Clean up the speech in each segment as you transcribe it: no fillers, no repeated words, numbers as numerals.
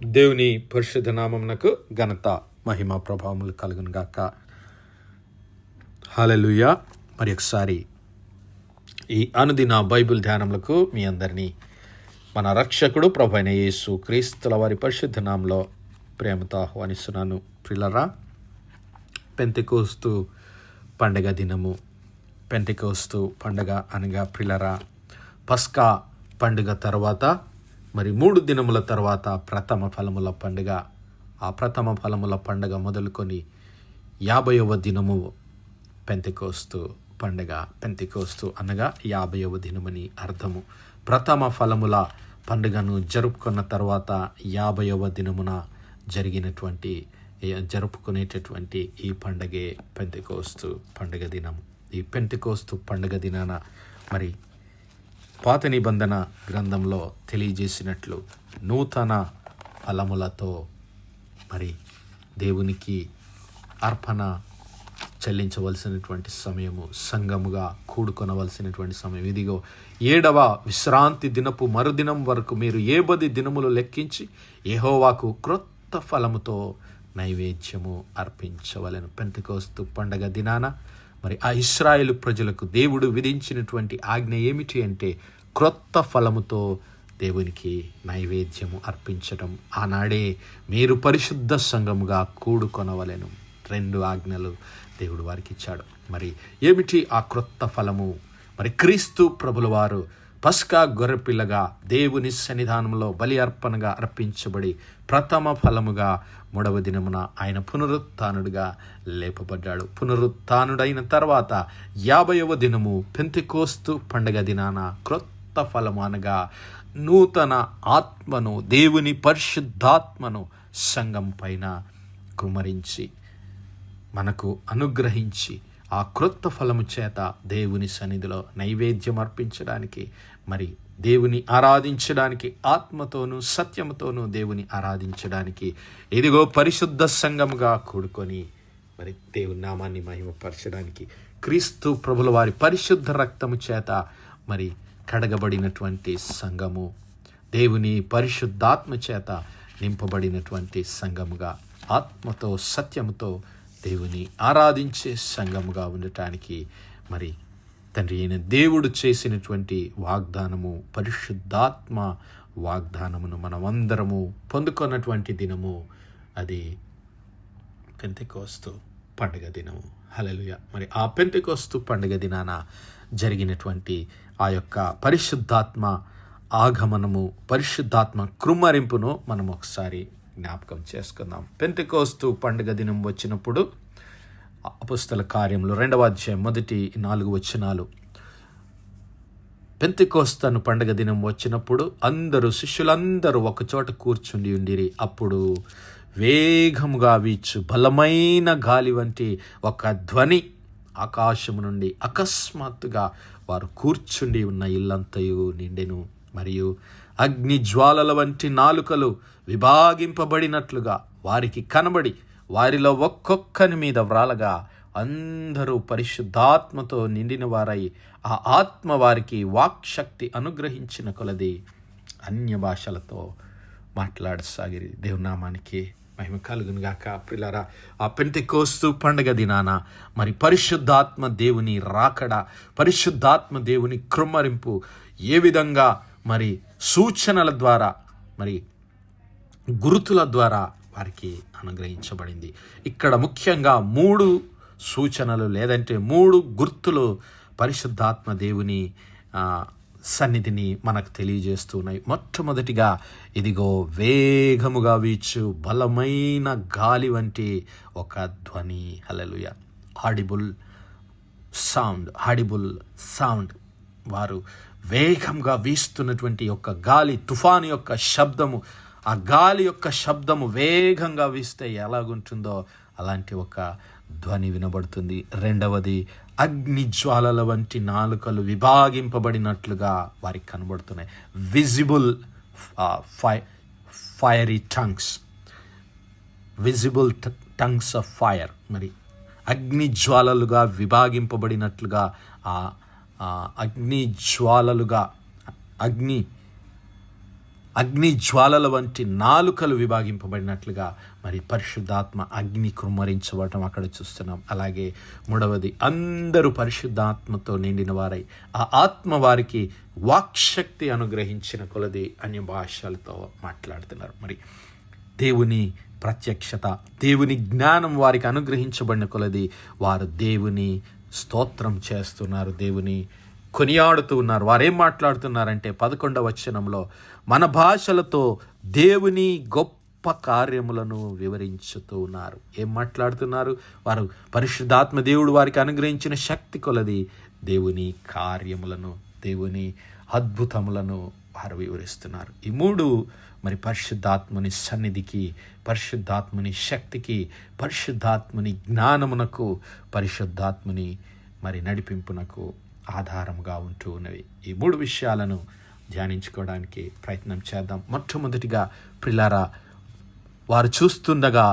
దేవుని పరిశుద్ధ నామమునకు ఘనత మహిమ ప్రభావములు కలుగును గాక. హల్లెలూయా. మరి ఒకసారి ఈ అనుదిన బైబిల్ ధ్యానములకు మీ అందరినీ మన రక్షకుడు ప్రభు అయిన యేసు క్రీస్తుల వారి పరిశుద్ధ నామములో ప్రేమతో ఆహ్వానిస్తున్నాను. ప్రియులారా, పెంతెకోస్తు పండగ దినము. పెంతెకోస్తు పండగ అనగా ప్రియులారా, పస్కా పండుగ తర్వాత మరి 3 దినముల తర్వాత ప్రథమ ఫలముల పండుగ. ఆ ప్రథమ ఫలముల పండుగ మొదలుకొని 50వ దినము పెంతెకోస్తు పండుగ. పెంతెకోస్తు అనగా 50వ దినమని అర్థము. ప్రథమ ఫలముల పండుగను జరుపుకున్న తర్వాత 50వ దినమున జరుపుకునేటటువంటి ఈ పండుగే పెంతెకోస్తు పండుగ దినం. ఈ పెంతెకోస్తు పండుగ దినాన మరి పాత నిబంధన గ్రంథంలో తెలియజేసినట్లు నూతన ఫలములతో మరి దేవునికి అర్పణ చెల్లించవలసినటువంటి సమయము, సంఘముగా కూడుకొనవలసినటువంటి సమయం. ఇదిగో 7వ విశ్రాంతి దినపు మరుదినం వరకు మీరు 70 దినములు లెక్కించి యెహోవాకు క్రొత్త ఫలముతో నైవేద్యము అర్పించవలెను. పెంతెకోస్తు పండగ దినాన మరి ఆ ఇశ్రాయేలు ప్రజలకు దేవుడు విధించినటువంటి ఆజ్ఞ ఏమిటి అంటే క్రొత్త ఫలముతో దేవునికి నైవేద్యము అర్పించడం. ఆనాడే మీరు పరిశుద్ధ సంఘముగా కూడుకొనవలెను. 2 ఆజ్ఞలు దేవుడు వారికి ఇచ్చాడు. మరి ఏమిటి ఆ క్రొత్త ఫలము? మరి క్రీస్తు ప్రభుల వారు పస్కా గొర్రెపిల్లగా దేవుని సన్నిధానంలో బలి అర్పణగా అర్పించబడి ప్రథమ ఫలముగా 3వ దినమున ఆయన పునరుత్థానుడిగా లేపబడ్డాడు. పునరుత్థానుడైన తర్వాత 50వ దినము పెంతెకోస్తు పండగ దినాన క్రొత్త ఫలము అనగా నూతన ఆత్మను, దేవుని పరిశుద్ధాత్మను సంఘం పైన కుమ్మరించి మనకు అనుగ్రహించి ఆ క్రొత్త ఫలము చేత దేవుని సన్నిధిలో నైవేద్యం అర్పించడానికి, మరి దేవుని ఆరాధించడానికి, ఆత్మతోనూ సత్యముతోనూ దేవుని ఆరాధించడానికి ఇదిగో పరిశుద్ధ సంఘముగా కూడుకొని మరి దేవుని నామాన్ని మహిమపరచడానికి క్రీస్తు ప్రభుల వారి పరిశుద్ధ రక్తము చేత మరి కడగబడినటువంటి సంఘము, దేవుని పరిశుద్ధాత్మ చేత నింపబడినటువంటి సంఘముగా, ఆత్మతో సత్యముతో దేవుని ఆరాధించే సంఘముగా ఉండటానికి మరి తండ్రి అయిన దేవుడు చేసినటువంటి వాగ్దానము, పరిశుద్ధాత్మ వాగ్దానమును మనమందరము పొందుకున్నటువంటి దినము అది పెంతెకోస్తు పండుగ దినము. హల్లెలూయా. మరి ఆ పెంతెకోస్తు పండుగ దినాన జరిగినటువంటి ఆ యొక్క పరిశుద్ధాత్మ ఆగమనము, పరిశుద్ధాత్మ కృమ్మరింపును మనం ఒకసారి జ్ఞాపకం చేసుకుందాం. పెంతెకోస్తు పండుగ దినం వచ్చినప్పుడు అపొస్తల కార్యములు 2వ అధ్యాయం 1-4 వచనాలు. పెంతెకోస్తు పండుగ దినం వచ్చినప్పుడు శిష్యులందరూ ఒకచోట కూర్చుండి ఉండిరి. అప్పుడు వేగముగా వీచు బలమైన గాలి వంటి ఒక ధ్వని ఆకాశము నుండి అకస్మాత్తుగా వారు కూర్చుండి ఉన్న ఇల్లంతయు నిండెను. మరియు అగ్ని జ్వాలల వంటి నాలుకలు విభాగింపబడినట్లుగా వారికి కనబడి వారిలో ఒక్కొక్కని మీద వ్రాలగా అందరూ పరిశుద్ధాత్మతో నిండిన వారై ఆ ఆత్మ వారికి వాక్శక్తి అనుగ్రహించిన కొలది అన్య భాషలతో మాట్లాడసాగిరి. దేవునామానికి మహిమ కలుగును గాక. ప్రియులారా, ఆ పెంతెకోస్తు పండుగ దినాన మరి పరిశుద్ధాత్మ దేవుని రాకడ, పరిశుద్ధాత్మ దేవుని కృమ్మరింపు ఏ విధంగా మరి సూచనల ద్వారా, మరి గురుతుల ద్వారా వారికి అనుగ్రహించబడింది. ఇక్కడ ముఖ్యంగా 3 సూచనలు లేదంటే 3 గుర్తులు పరిశుద్ధాత్మ దేవుని సన్నిధిని మనకు తెలియజేస్తున్నాయి. మొట్టమొదటిగా ఇదిగో వేగముగా వీచు బలమైన గాలి వంటి ఒక ధ్వని. హల్లెలూయా. Audible sound. వారు వేగంగా వీస్తున్నటువంటి యొక్క గాలి, తుఫాను యొక్క శబ్దము, ఆ గాలి యొక్క శబ్దము వేగంగా వీస్తే ఎలాగుంటుందో అలాంటి ఒక ధ్వని వినబడుతుంది. 2వది అగ్ని జ్వాలల వంటి నాలుకలు విభాగింపబడినట్లుగా వారికి కనబడుతున్నాయి. Visible fiery tongues, visible tongues of fire. మరి అగ్ని జ్వాలలుగా విభాగింపబడినట్లుగా ఆ అగ్ని జ్వాలలుగా, అగ్ని అగ్ని జ్వాలల వంటి నాలుకలు విభాగింపబడినట్లుగా మరి పరిశుద్ధాత్మ అగ్ని కుమ్మరించబడటం అక్కడ చూస్తున్నాం. అలాగే మూడవది, అందరూ పరిశుద్ధాత్మతో నిండిన వారై ఆ ఆత్మ వారికి వాక్శక్తి అనుగ్రహించిన కొలది అన్య భాషలతో మాట్లాడుతున్నారు. మరి దేవుని ప్రత్యక్షత, దేవుని జ్ఞానం వారికి అనుగ్రహించబడిన కొలది వారు దేవుని స్తోత్రం చేస్తున్నారు, దేవుని కొనియాడుతూ ఉన్నారు. వారేం మాట్లాడుతున్నారంటే 11వ వచనంలో మన భాషలతో దేవుని గొప్ప కార్యములను వివరించుతూ ఉన్నారు. ఏం మాట్లాడుతున్నారు? వారు పరిశుద్ధాత్మ దేవుడు వారికి అనుగ్రహించిన శక్తి కొలది దేవుని కార్యములను, దేవుని అద్భుతములను వారు వివరిస్తున్నారు. ఈ మూడు మరి పరిశుద్ధాత్మని సన్నిధికి, పరిశుద్ధాత్మని శక్తికి, పరిశుద్ధాత్మని జ్ఞానమునకు, పరిశుద్ధాత్మని మరి నడిపింపునకు ఆధారముగా ఉంటూ ఉన్నవి. ఈ మూడు విషయాలను ధ్యానించుకోవడానికి ప్రయత్నం చేద్దాం. మొట్టమొదటిగా ప్రిలారా, వారు చూస్తుండగా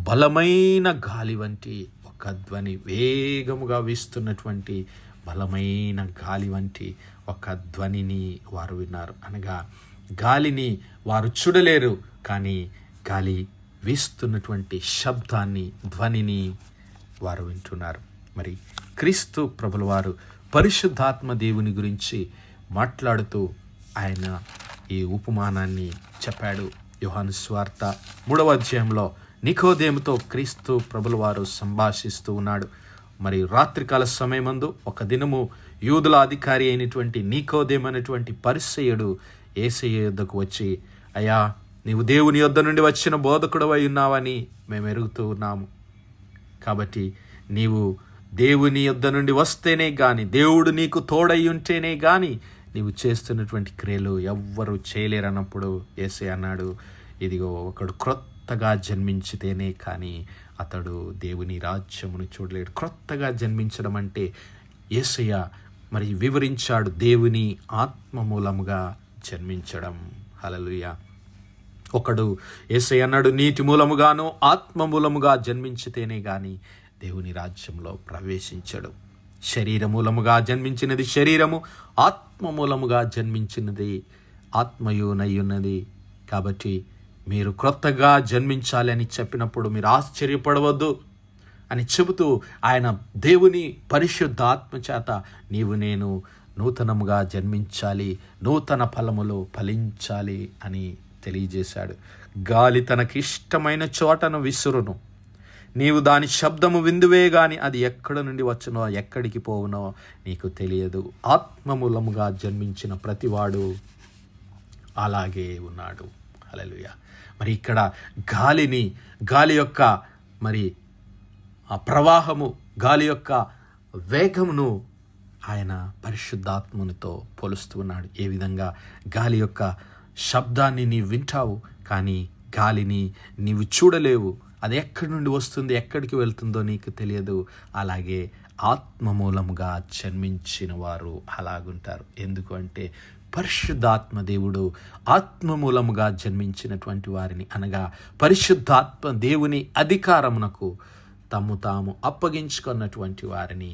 బలమైన గాలి వంటి ఒక ధ్వని, వేగముగా వీస్తున్నటువంటి బలమైన గాలి వంటి ఒక ధ్వనిని వారు విన్నారు. అనగా గాలిని వారు చూడలేరు, కానీ గాలి వీస్తున్నటువంటి శబ్దాన్ని, ధ్వనిని వారు వింటున్నారు. మరి క్రీస్తు ప్రభుల వారు పరిశుద్ధాత్మ దేవుని గురించి మాట్లాడుతూ ఆయన ఈ ఉపమానాన్ని చెప్పాడు. యోహాను సువార్త 3వ అధ్యాయంలో నికోదేముతో క్రీస్తు ప్రభుల వారు సంభాషిస్తూ ఉన్నాడు. మరి రాత్రికాల సమయమందు ఒక దినము యూదుల అధికారి అయినటువంటి నికోదేము అనేటువంటి పరిసయ్యుడు యేసయ్య యొద్దకు వచ్చి, అయ్యా, నీవు దేవుని యొద్ద నుండి వచ్చిన బోధకుడవై ఉన్నావని మేము ఎరుగుతూ ఉన్నాము. కాబట్టి నీవు దేవుని యొద్ద నుండి వస్తేనే కానీ, దేవుడు నీకు తోడై ఉంటేనే కానీ నీవు చేస్తున్నటువంటి క్రియలు ఎవ్వరూ చేయలేరన్నప్పుడు యేసయ్య అన్నాడు, ఇదిగో ఒకడు క్రొత్తగా జన్మించితేనే కానీ అతడు దేవుని రాజ్యమును చూడలేడు. క్రొత్తగా జన్మించడం అంటే యేసయ్య మరి వివరించాడు, దేవుని ఆత్మ మూలముగా జన్మించడం. హల్లెలూయా. ఒకడు యేసయ్య అన్నాడు, నీటి మూలముగాను ఆత్మ మూలముగా జన్మించితేనే కానీ దేవుని రాజ్యంలో ప్రవేశించడు. శరీర మూలముగా జన్మించినది శరీరము, ఆత్మ మూలముగా జన్మించినది ఆత్మయునయ్యున్నది. కాబట్టి మీరు క్రొత్తగా జన్మించాలి అని చెప్పినప్పుడు మీరు ఆశ్చర్యపడవద్దు అని చెబుతూ ఆయన దేవుని పరిశుద్ధాత్మ చేత నీవు నేను నూతనముగా జన్మించాలి, నూతన ఫలములు ఫలించాలి అని తెలియజేశాడు. గాలి తనకిష్టమైన చోటను విసురును, నీవు దాని శబ్దము విందువే గాని అది ఎక్కడ నుండి వచ్చునో ఎక్కడికి పోవునో నీకు తెలియదు. ఆత్మమూలముగా జన్మించిన ప్రతివాడు అలాగే ఉన్నాడు. హల్లెలూయా. మరి ఇక్కడ గాలి యొక్క మరి ఆ ప్రవాహము, గాలి యొక్క వేగమును ఆయన పరిశుద్ధాత్మనితో పోలుస్తూ ఉన్నాడు. ఏ విధంగా గాలి యొక్క శబ్దాన్ని నీవు వింటావు, కానీ గాలిని నీవు చూడలేవు. అది ఎక్కడి నుండి వస్తుంది, ఎక్కడికి వెళ్తుందో నీకు తెలియదు. అలాగే ఆత్మ మూలముగా జన్మించిన వారు అలాగుంటారు. ఎందుకు అంటే పరిశుద్ధాత్మ దేవుడు ఆత్మ మూలముగా జన్మించినటువంటి వారిని, అనగా పరిశుద్ధాత్మ దేవుని అధికారమునకు తాము అప్పగించుకున్నటువంటి వారిని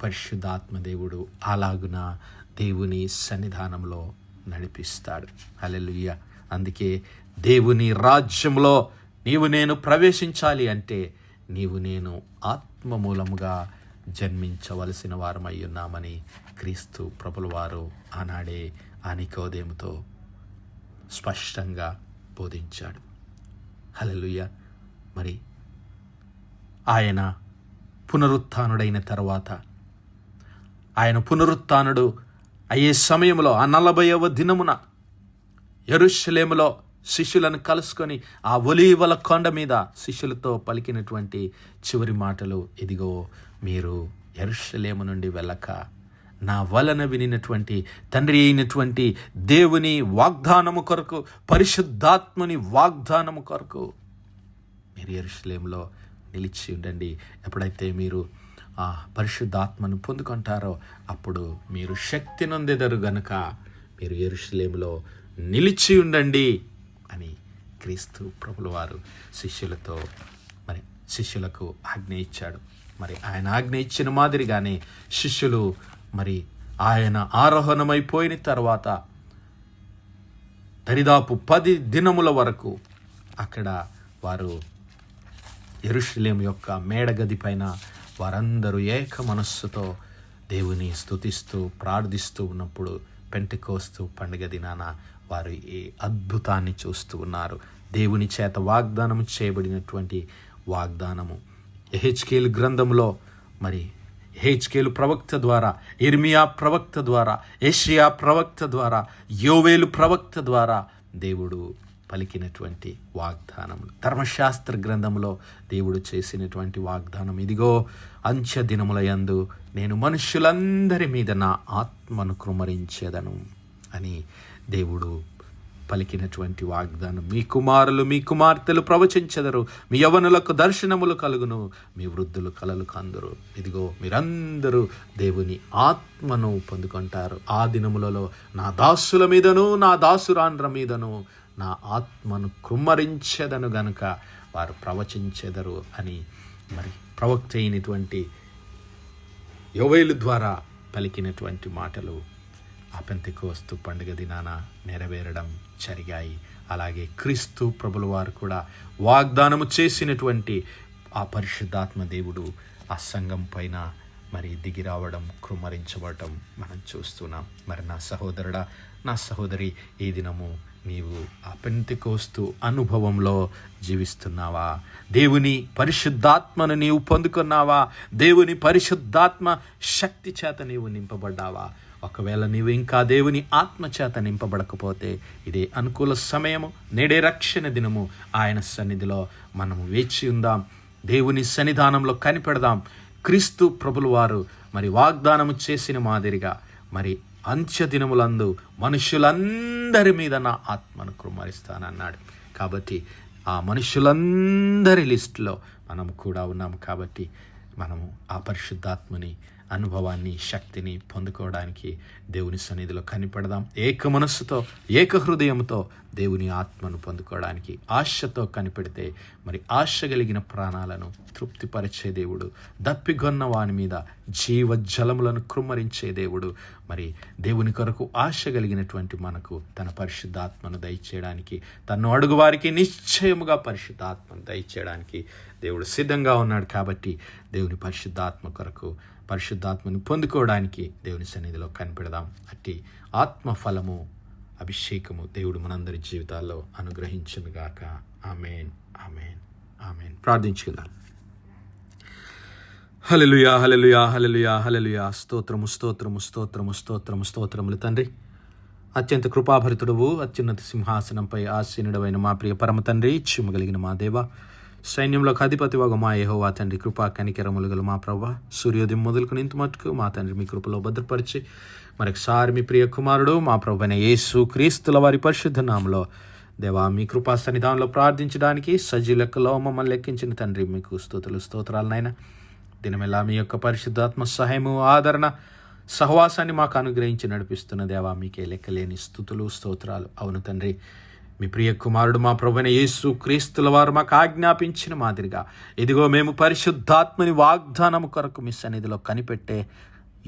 పరిశుద్ధాత్మ దేవుడు అలాగున దేవుని సన్నిధానంలో నడిపిస్తాడు. హల్లెలూయా. అందుకే దేవుని రాజ్యంలో నీవు నేను ప్రవేశించాలి అంటే నీవు నేను ఆత్మ మూలముగా జన్మించవలసిన వారమై ఉన్నామని క్రీస్తు ప్రభుల వారు ఆనాడే ఆ నికోదేముతో స్పష్టంగా బోధించాడు. హల్లెలూయా. మరి ఆయన పునరుత్థానుడైన తర్వాత, ఆయన పునరుత్థానుడు అయ్యే సమయంలో ఆ 40వ దినమున యెరూషలేములో శిష్యులను కలుసుకొని ఆ ఒలీవల కొండ మీద శిష్యులతో పలికినటువంటి చివరి మాటలు, ఇదిగో మీరు యెరూషలేము నుండి వెళ్ళక నా వలన వినినటువంటి తండ్రి అయినటువంటి దేవుని వాగ్దానము కొరకు, పరిశుద్ధాత్మని వాగ్దానము కొరకు మీరు యెరూషలేములో నిలిచి ఉండండి. ఎప్పుడైతే మీరు ఆ పరిశుద్ధాత్మను పొందుకుంటారో అప్పుడు మీరు శక్తి నొందెదరు గనుక మీరు యెరూషలేములో నిలిచి ఉండండి అని క్రీస్తు ప్రభుల వారు శిష్యులకు ఆజ్ఞ ఇచ్చాడు. మరి ఆయన ఆజ్ఞ ఇచ్చిన మాదిరిగానే శిష్యులు మరి ఆయన ఆరోహణమైపోయిన తర్వాత దరిదాపు 10 దినముల వరకు అక్కడ వారు యెరూషలేము యొక్క మేడగది పైన వారందరూ ఏక మనస్సుతో దేవుని స్తుతిస్తూ ప్రార్థిస్తూ ఉన్నప్పుడు పెంటెకోస్తు పండుగ దినాన వారు ఈ అద్భుతాన్ని చూస్తూ ఉన్నారు. దేవుని చేత వాగ్దానం చేయబడినటువంటి వాగ్దానము యెహెజ్కేలు గ్రంథంలో, మరి యెహెజ్కేలు ప్రవక్త ద్వారా, ఇర్మియా ప్రవక్త ద్వారా, యెషయా ప్రవక్త ద్వారా, యోవేలు ప్రవక్త ద్వారా దేవుడు పలికినటువంటి వాగ్దానములు, ధర్మశాస్త్ర గ్రంథంలో దేవుడు చేసినటువంటి వాగ్దానం, ఇదిగో అంత్య దినముల యందు నేను మనుషులందరి మీద నా ఆత్మను కృమ్మరించేదను అని దేవుడు పలికినటువంటి వాగ్దానం. మీ కుమారులు మీ కుమార్తెలు ప్రవచించెదరు, మీ యవ్వనులకు దర్శనములు కలుగును, మీ వృద్ధులు కలలు కందురు. ఇదిగో మీరందరూ దేవుని ఆత్మను పొందుకుంటారు. ఆ దినములలో నా దాసుల మీదను నా దాసురాండ్ర మీదను నా ఆత్మను కృమ్మరించెదను గనుక వారు ప్రవచించెదరు అని మరి ప్రవక్త అయినటువంటి యోవేలు ద్వారా పలికినటువంటి మాటలు ఆ పెంతెకోస్తు పండుగ దినాన నెరవేరడం జరిగాయి. అలాగే క్రీస్తు ప్రభుల వారు కూడా వాగ్దానము చేసినటువంటి ఆ పరిశుద్ధాత్మ దేవుడు ఆ సంఘం పైన మరి దిగి రావడం, కృమ్మరించబడటం మనం చూస్తున్నాం. మరి నా సహోదరుడా, నా సహోదరి, ఈ దినము నీవు ఆ పెంతెకోస్తు అనుభవంలో జీవిస్తున్నావా? దేవుని పరిశుద్ధాత్మను నీవు పొందుకున్నావా? దేవుని పరిశుద్ధాత్మ శక్తి చేత నీవు నింపబడ్డావా? ఒకవేళ నీవు ఇంకా దేవుని ఆత్మ చేత నింపబడకపోతే ఇదే అనుకూల సమయము, నేడే రక్షణ దినము. ఆయన సన్నిధిలో మనము వేచి ఉందాం, దేవుని సన్నిధానంలో కనిపెడదాం. క్రీస్తు ప్రభుల వారు మరి వాగ్దానము చేసిన మాదిరిగా మరి అంత్య దినములందు మనుషులందరి మీద నా ఆత్మను కృమ్మరిస్తానన్నాడు. కాబట్టి ఆ మనుషులందరి లిస్టులో మనము కూడా ఉన్నాము. కాబట్టి మనము ఆ పరిశుద్ధాత్మని అనుభవాన్ని, శక్తిని పొందుకోవడానికి దేవుని సన్నిధిలో కనిపెడదాం. ఏక మనస్సుతో, ఏక హృదయంతో దేవుని ఆత్మను పొందుకోవడానికి ఆశతో కనిపెడితే మరి ఆశ కలిగిన ప్రాణాలను తృప్తిపరిచే దేవుడు, దప్పిగొన్న వాని మీద జీవజలములను కృమ్మరించే దేవుడు, మరి దేవుని కొరకు ఆశ కలిగినటువంటి మనకు తన పరిశుద్ధాత్మను దయచేయడానికి, తన్ను అడుగు వారికి నిశ్చయముగా పరిశుద్ధాత్మను దయచేయడానికి దేవుడు సిద్ధంగా ఉన్నాడు. కాబట్టి దేవుని పరిశుద్ధాత్మ కొరకు, పరిశుద్ధాత్మను పొందుకోవడానికి దేవుని సన్నిధిలో కనిపెడదాం. అట్టి ఆత్మ ఫలము, అభిషేకము దేవుడు మనందరి జీవితాల్లో అనుగ్రహించునుగాక. ఆమేన్, ఆమేన్, ఆమేన్. ప్రార్థించుకుందాం. హల్లెలూయా, హల్లెలూయా, హల్లెలూయా, హల్లెలూయా. స్తోత్రము, స్తోత్రము, స్తోత్రము, స్తోత్రము, స్తోత్రములు తండ్రి. అత్యంత కృపాభరితుడవు, అత్యున్నత సింహాసనంపై ఆసీనుడవైన మా ప్రియ పరమ తండ్రి, చిమ్మగలిగిన మా దేవ, సైన్యంలోకి అధిపతివగు మా యెహోవా తండ్రి, కృపా కనికరములు గల మా ప్రభువా, సూర్యోదయం మొదలుకొని ఇంత మట్టుకు మా తండ్రి మీ కృపలో భద్రపరిచి మరొకసారి మీ ప్రియ కుమారుడు మా ప్రభువైన యేసు క్రీస్తుల వారి పరిశుద్ధ నామములో దేవా మీ కృపా సన్నిధానంలో ప్రార్థించడానికి సజీవ లెక్కలో మమ్మల్ని లెక్కించిన తండ్రి, మీకు స్తుతులు, స్తోత్రాలనైనా. దినమెల్లా మీ యొక్క పరిశుద్ధాత్మ సహాయము, ఆదరణ, సహవాసాన్ని మాకు అనుగ్రహించి నడిపిస్తున్న దేవా మీకే లెక్కలేని స్తుతులు, స్తోత్రాలు. అవును తండ్రి, మీ ప్రియ కుమారుడు మా ప్రభువైన యేసు క్రీస్తుల వారు మాకు ఆజ్ఞాపించిన మాదిరిగా ఇదిగో మేము పరిశుద్ధాత్మని వాగ్దానము కొరకు మీ సన్నిధిలో కనిపెట్టే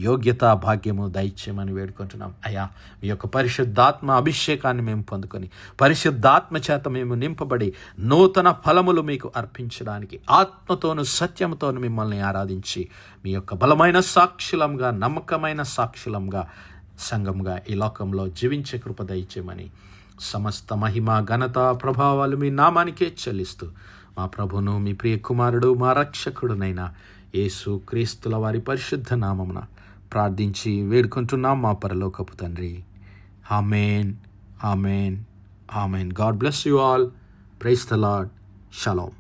యోగ్యత, భాగ్యము దయచేయమని వేడుకుంటున్నాం. అయ్యా, మీ యొక్క పరిశుద్ధాత్మ అభిషేకాన్ని మేము పొందుకొని పరిశుద్ధాత్మ చేత మేము నింపబడి నూతన ఫలములు మీకు అర్పించడానికి ఆత్మతోను సత్యముతోను మిమ్మల్ని ఆరాధించి మీ యొక్క బలమైన సాక్షులంగా, నమ్మకమైన సాక్షులంగా, సంఘంగా ఈ లోకంలో జీవించే కృప దయచేయమని సమస్త మహిమ, ఘనత, ప్రభావాలు మీ నామానికే చెల్లిస్తూ మా ప్రభును, మీ ప్రియ కుమారుడు, మా రక్షకుడునైన యేసు క్రీస్తుల వారి పరిశుద్ధ నామమున ప్రార్థించి వేడుకుంటున్నాం మా పరలోకపు తండ్రి. Amen, amen, amen. God bless you all. Praise the Lord. Shalom.